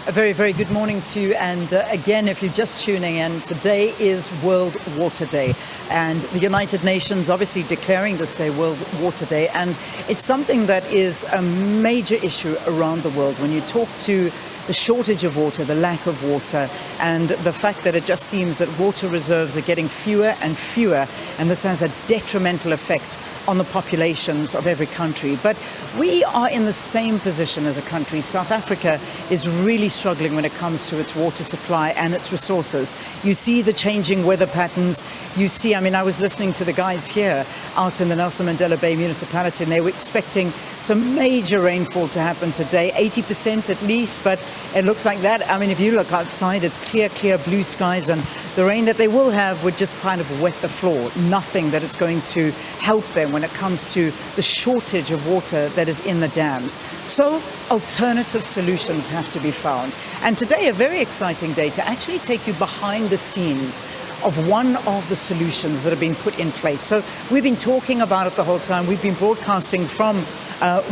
A very, very good morning to you. And again, if you're just tuning in, today is World Water Day. And the United Nations obviously declaring this day World Water Day. And it's something that is a major issue around the world. When you talk to the shortage of water, the lack of water, and the fact that it just seems that water reserves are getting fewer and fewer, and this has a detrimental effect on the populations of every country. But we are in the same position as a country. South Africa is really struggling when it comes to its water supply and its resources. You see the changing weather patterns. You see, I was listening to the guys here out in the Nelson Mandela Bay municipality, and they were expecting some major rainfall to happen today, 80% at least, but it looks like that. If you look outside, it's clear blue skies, and the rain that they will have would just kind of wet the floor. Nothing that it's going to help them when it comes to the shortage of water that is in the dams. So alternative solutions have to be found. And today, a very exciting day to actually take you behind the scenes of one of the solutions that have been put in place. So we've been talking about it the whole time. We've been broadcasting from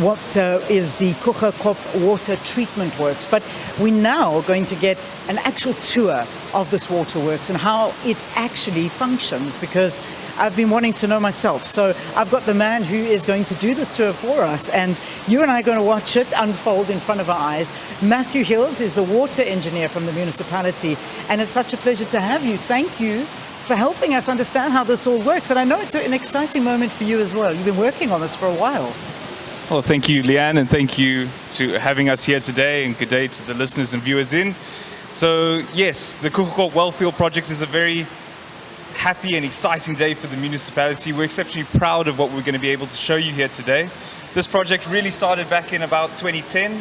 what is the Coega water treatment works. But we're now going to get an actual tour of this waterworks and how it actually functions, because I've been wanting to know myself. So I've got the man who is going to do this tour for us, and you and I are going to watch it unfold in front of our eyes. Matthew Hills is the water engineer from the municipality, and it's such a pleasure to have you. Thank you for helping us understand how this all works. And I know it's an exciting moment for you as well. You've been working on this for a while. Well, thank you, Leanne, and thank you to having us here today, and good day to the listeners and viewers in. So yes, the Coega Wellfield project is a very happy and exciting day for the municipality. We're exceptionally proud of what we're going to be able to show you here today. This project really started back in about 2010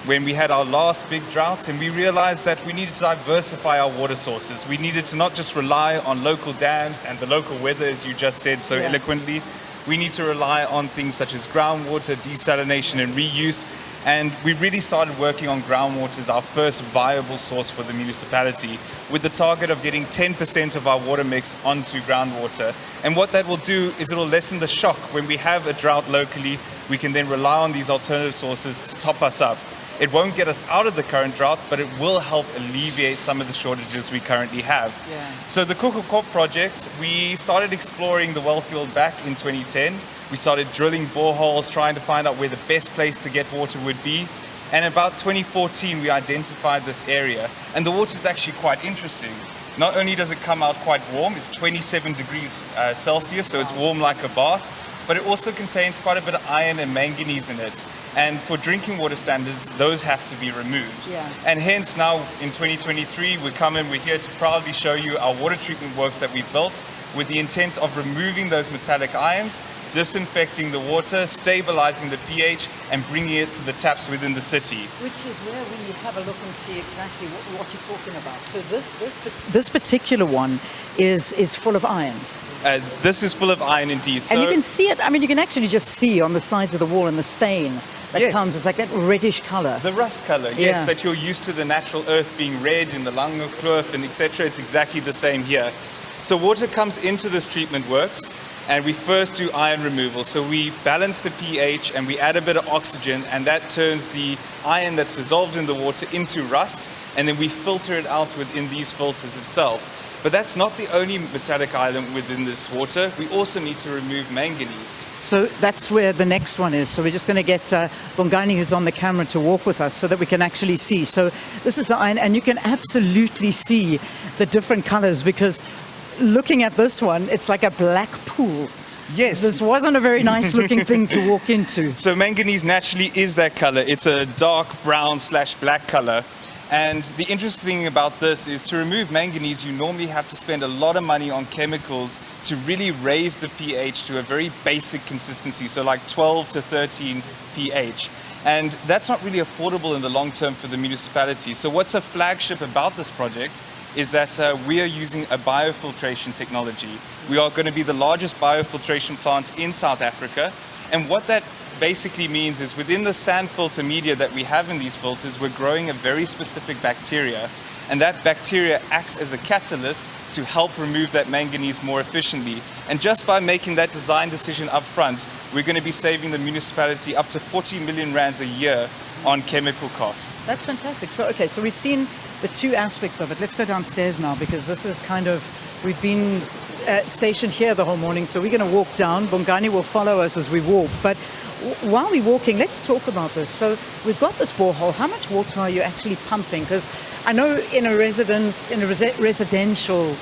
when we had our last big drought, and we realized that we needed to diversify our water sources. We needed to not just rely on local dams and the local weather, as you just said so eloquently. We need to rely on things such as groundwater, desalination and reuse. And we really started working on groundwater as our first viable source for the municipality, with the target of getting 10% of our water mix onto groundwater. And what that will do is it will lessen the shock. When we have a drought locally, we can then rely on these alternative sources to top us up. It won't get us out of the current drought, but it will help alleviate some of the shortages we currently have. So the Coega project, we started exploring the wellfield back in 2010. We started drilling boreholes, trying to find out where the best place to get water would be. And about 2014, we identified this area. And the water is actually quite interesting. Not only does it come out quite warm, it's 27 degrees Celsius, so it's warm like a bath, but it also contains quite a bit of iron and manganese in it. And for drinking water standards, those have to be removed. And hence now in 2023, we're here to proudly show you our water treatment works that we built with the intent of removing those metallic ions, disinfecting the water, stabilizing the pH, and bringing it to the taps within the city. Which is where we have a look and see exactly what you're talking about. So this particular one is full of iron. This is full of iron indeed. And you can see it, you can actually just see on the sides of the wall and the stain that comes, it's like that reddish color. The rust color, yes, that you're used to the natural earth being red in the Langekloof and etc. It's exactly the same here. So water comes into this treatment works, and we first do iron removal. So we balance the pH and we add a bit of oxygen, and that turns the iron that's dissolved in the water into rust, and then we filter it out within these filters itself. But that's not the only metallic ion within this water. We also need to remove manganese. So that's where the next one is. So we're just going to get Bongani, who's on the camera, to walk with us so that we can actually see. So this is the iron, and you can absolutely see the different colors, because looking at this one, it's like a black pool. Yes. This wasn't a very nice looking thing to walk into. So manganese naturally is that color. It's a dark brown / black color. And the interesting thing about this is, to remove manganese, you normally have to spend a lot of money on chemicals to really raise the pH to a very basic consistency, so like 12 to 13 pH. And that's not really affordable in the long term for the municipality. So what's a flagship about this project is that we are using a biofiltration technology. We are going to be the largest biofiltration plant in South Africa. And what that basically means is, within the sand filter media that we have in these filters, we're growing a very specific bacteria. And that bacteria acts as a catalyst to help remove that manganese more efficiently. And just by making that design decision up front, we're going to be saving the municipality up to 40 million rands a year on chemical costs. That's fantastic. So, okay, so we've seen the two aspects of it. Let's go downstairs now, because this is kind of, we've been stationed here the whole morning, so we're going to walk down. Bongani will follow us as we walk. But while we're walking, let's talk about this. So we've got this borehole. How much water are you actually pumping? Because I know in a residential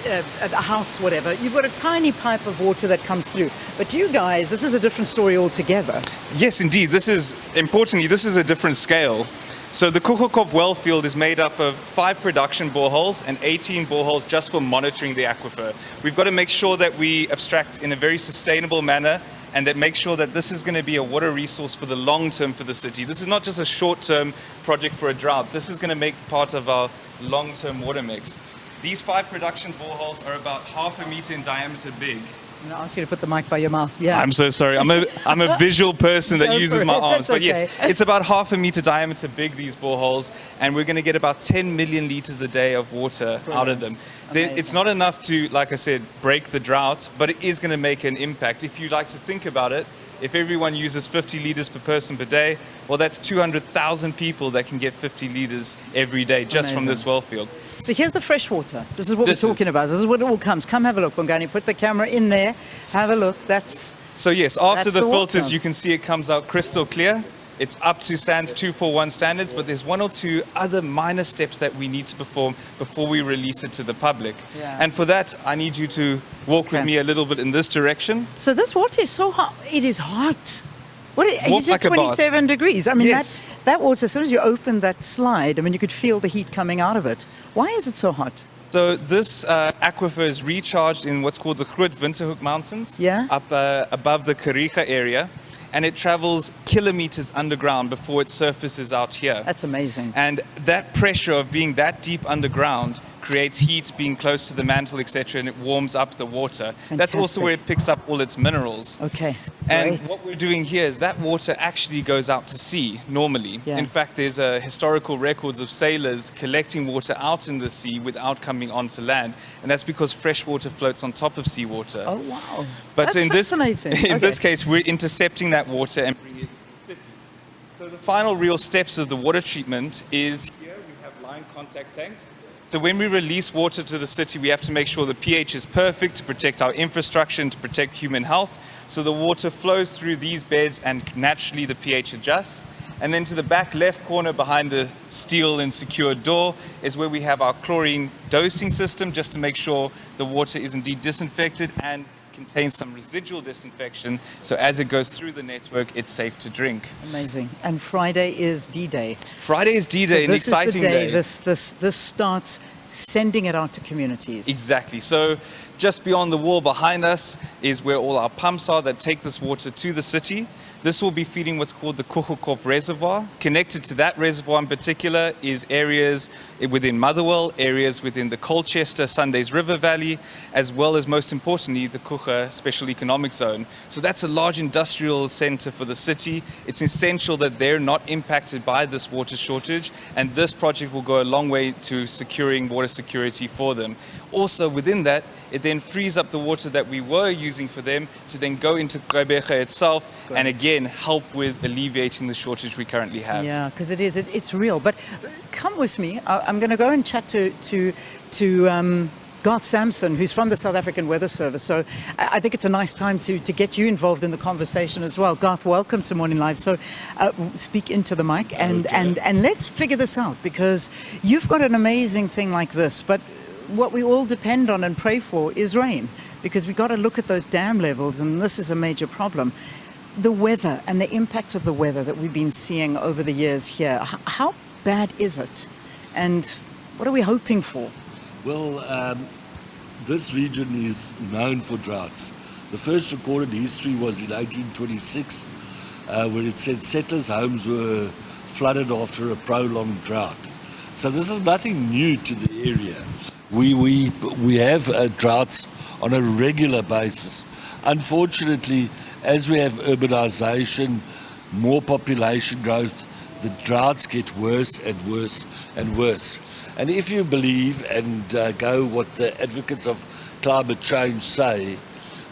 a house, whatever, you've got a tiny pipe of water that comes through. But you guys, this is a different story altogether. Yes, indeed. This is a different scale. So the Coega well field is made up of 5 production boreholes and 18 boreholes just for monitoring the aquifer. We've got to make sure that we abstract in a very sustainable manner, and that make sure that this is going to be a water resource for the long term for the city. This is not just a short-term project for a drought. This is going to make part of our long-term water mix. These 5 production boreholes are about 1/2 meter in diameter big. I'm going to ask you to put the mic by your mouth. Yeah. I'm so sorry. I'm a visual person that uses my arms. But yes, it's about 1/2 meter diameter big, these boreholes, and we're going to get about 10 million liters a day of water out of them. It's not enough to, like I said, break the drought, but it is going to make an impact. If you like to think about it, if everyone uses 50 liters per person per day, well, that's 200,000 people that can get 50 liters every day just from this well field. So here's the fresh water. This is what we're talking about. This is what it all comes. Come have a look, Bongani. Put the camera in there. Have a look. So yes, after the filters, you can see it comes out crystal clear. It's up to SANS 241 standards, but there's 1 or 2 other minor steps that we need to perform before we release it to the public. Yeah. And for that, I need you to walk with me a little bit in this direction. So this water is so hot. It is hot. Is it like 27 degrees? I mean, yes. that water, as soon as you open that slide, I mean, you could feel the heat coming out of it. Why is it so hot? So this aquifer is recharged in what's called the Gqeberha Mountains, up above the Gqeberha area. And it travels kilometers underground before it surfaces out here. That's amazing. And that pressure of being that deep underground creates heat, being close to the mantle, etc., and it warms up the water. Fantastic. That's also where it picks up all its minerals. Okay. And Great. what we're doing here is that water actually goes out to sea normally. Yeah. In fact, there's historical records of sailors collecting water out in the sea without coming onto land. And that's because fresh water floats on top of seawater. Oh, wow. But That's fascinating. in this case, we're intercepting that water and bringing it into the city. So the final real steps of the water treatment is here we have line contact tanks. So when we release water to the city, we have to make sure the pH is perfect to protect our infrastructure and to protect human health. So the water flows through these beds and naturally the pH adjusts. And then to the back left corner behind the steel and secured door is where we have our chlorine dosing system, just to make sure the water is indeed disinfected and contains some residual disinfection. So as it goes through the network, it's safe to drink. Amazing. And Friday is D-Day. Friday is D-Day, an exciting day. This starts sending it out to communities. Exactly. So just beyond the wall behind us is where all our pumps are that take this water to the city. This will be feeding what's called the Coega Reservoir. Connected to that reservoir in particular is areas within Motherwell, areas within the Colchester, Sundays River Valley, as well as, most importantly, the Coega Special Economic Zone. So that's a large industrial center for the city. It's essential that they're not impacted by this water shortage, and this project will go a long way to securing water security for them. Also within that, it then frees up the water that we were using for them to then go into Gqeberha itself. Great. And again help with alleviating the shortage we currently have. Yeah, because it's real. But come with me. I'm going to go and chat to Garth Sampson, who's from the South African Weather Service. So I think it's a nice time to get you involved in the conversation as well. Garth, welcome to Morning Live. So speak into the mic and let's figure this out, because you've got an amazing thing like this, but what we all depend on and pray for is rain, because we've got to look at those dam levels, and this is a major problem. The weather and the impact of the weather that we've been seeing over the years here, how bad is it? And what are we hoping for? Well, this region is known for droughts. The first recorded history was in 1826, when it said settlers' homes were flooded after a prolonged drought. So this is nothing new to the area. We have droughts on a regular basis. Unfortunately, as we have urbanization, more population growth, the droughts get worse and worse and worse. And if you believe and go what the advocates of climate change say,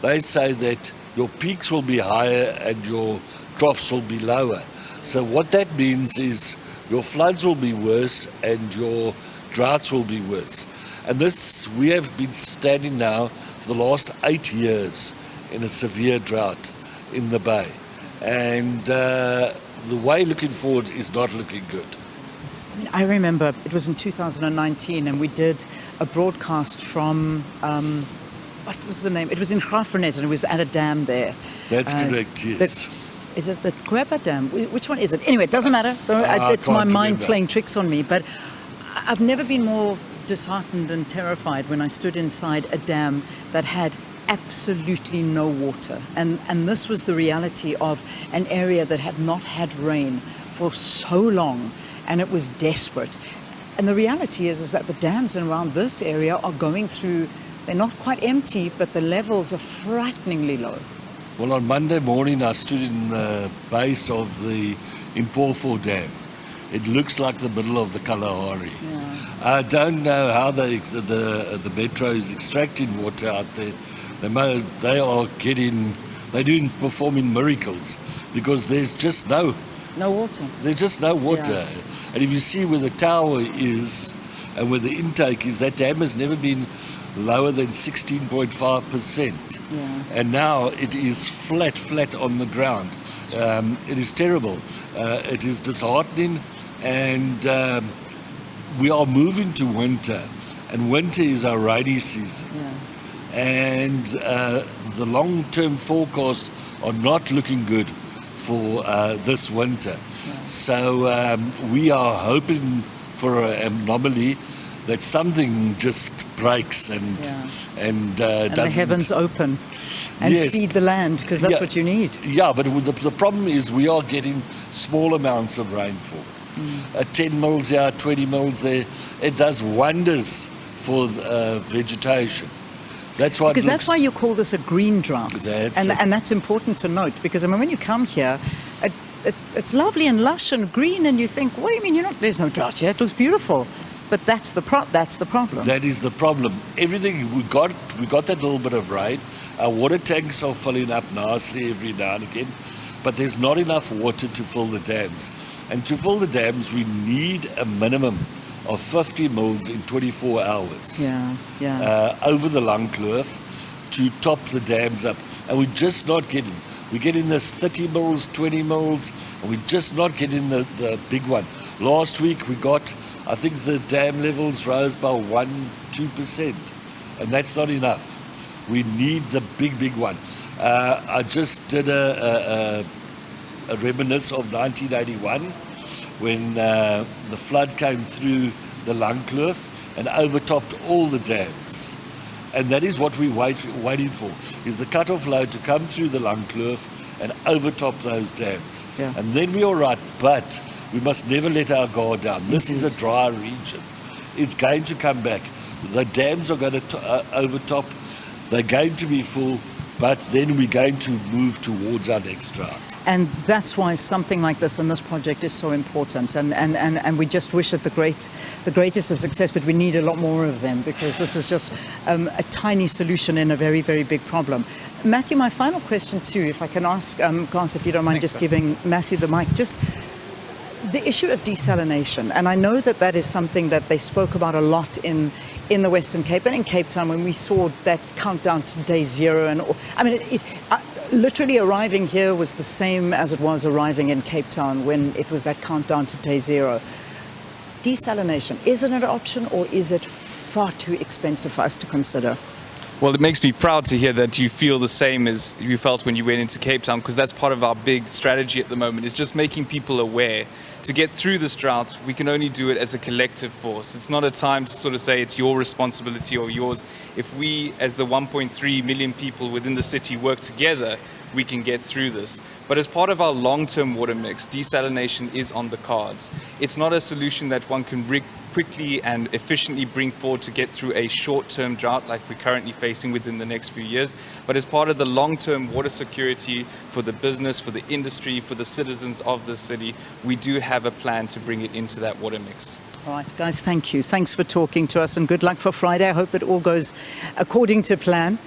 they say that your peaks will be higher and your troughs will be lower. So what that means is your floods will be worse and your droughts will be worse. And this, we have been standing now for the last 8 years in a severe drought in the Bay. And the way looking forward is not looking good. I remember it was in 2019 and we did a broadcast from, what was the name? It was in Gqeberha and it was at a dam there. That's correct, yes. Is it the Coega dam? Which one is it? Anyway, it doesn't matter. It's my can't mind remember. playing tricks on me. But I've never been more disheartened and terrified when I stood inside a dam that had absolutely no water. And this was the reality of an area that had not had rain for so long, and it was desperate. And the reality is that the dams around this area are going through, they're not quite empty, but the levels are frighteningly low. Well, on Monday morning, I stood in the base of the Gqeberha Dam. It looks like the middle of the Kalahari. Yeah. I don't know how the metro is extracting water out there. They are performing miracles because there's just no water. There's just no water. Yeah. And if you see where the tower is and where the intake is, that dam has never been lower than 16.5%. Yeah. And now it is flat on the ground. It is terrible. It is disheartening, and we are moving to winter, and winter is our rainy season. Yeah. And the long-term forecasts are not looking good for this winter. Yeah. So we are hoping for an anomaly that something just breaks and the doesn't. heavens open and Yes. feed the land, because that's Yeah. what you need. Yeah, but the problem is we are getting small amounts of rainfall. 10 mils here, 20 mils there. It does wonders for vegetation. That's why Because that's why you call this a green drought. That's it. And that's important to note, because I mean, when you come here, it's lovely and lush and green, and you think, what do you mean there's no drought here? It looks beautiful. But that's the problem. That is the problem. Everything we got that little bit of rain. Our water tanks are filling up nicely every now and again, but there's not enough water to fill the dams. And to fill the dams, we need a minimum of 50 mils in 24 hours. Over the Langkloof to top the dams up, and we're just not getting. We're getting this 30 mils, 20 mils, and we're just not getting the big one. Last week we got, I think the dam levels rose by 1-2%, and that's not enough. We need the big one. I just did a reminisce of 1981 when the flood came through the Langkloof and overtopped all the dams. And that is what we're waiting for, is the cut-off load to come through the Langkloof and overtop those dams. Yeah. And then we're all right, but we must never let our guard down. This is a dry region. It's going to come back. The dams are going to overtop. They're going to be full, but then we're going to move towards our next drought. And that's why something like this and this project is so important. And we just wish it the greatest of success, but we need a lot more of them, because this is just a tiny solution in a very, very big problem. Matthew, my final question too, if I can ask Garth, if you don't mind just giving Matthew the mic, just the issue of desalination. And I know that is something that they spoke about a lot in the Western Cape and in Cape Town when we saw that countdown to day zero. And I mean, literally arriving here was the same as it was arriving in Cape Town when it was that countdown to day zero. Desalination, is it an option, or is it far too expensive for us to consider? Well, it makes me proud to hear that you feel the same as you felt when you went into Cape Town, because that's part of our big strategy at the moment, is just making people aware. To get through this drought, we can only do it as a collective force. It's not a time to sort of say it's your responsibility or yours. If we, as the 1.3 million people within the city, work together, we can get through this. But as part of our long-term water mix, desalination is on the cards. It's not a solution that one can quickly and efficiently bring forward to get through a short-term drought like we're currently facing within the next few years. But as part of the long-term water security for the business, for the industry, for the citizens of the city, we do have a plan to bring it into that water mix. All right, guys, thank you. Thanks for talking to us and good luck for Friday. I hope it all goes according to plan.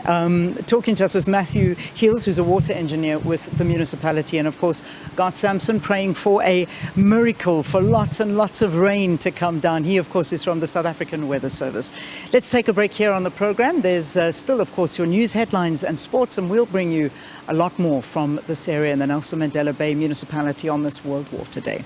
Talking to us was Matthew Heels, who's a water engineer with the municipality, and of course, Gart Sampson praying for a miracle, for lots and lots of rain to come down. He, of course, is from the South African Weather Service. Let's take a break here on the program. There's still, of course, your news headlines and sports, and we'll bring you a lot more from this area in the Nelson Mandela Bay municipality on this World Water Day.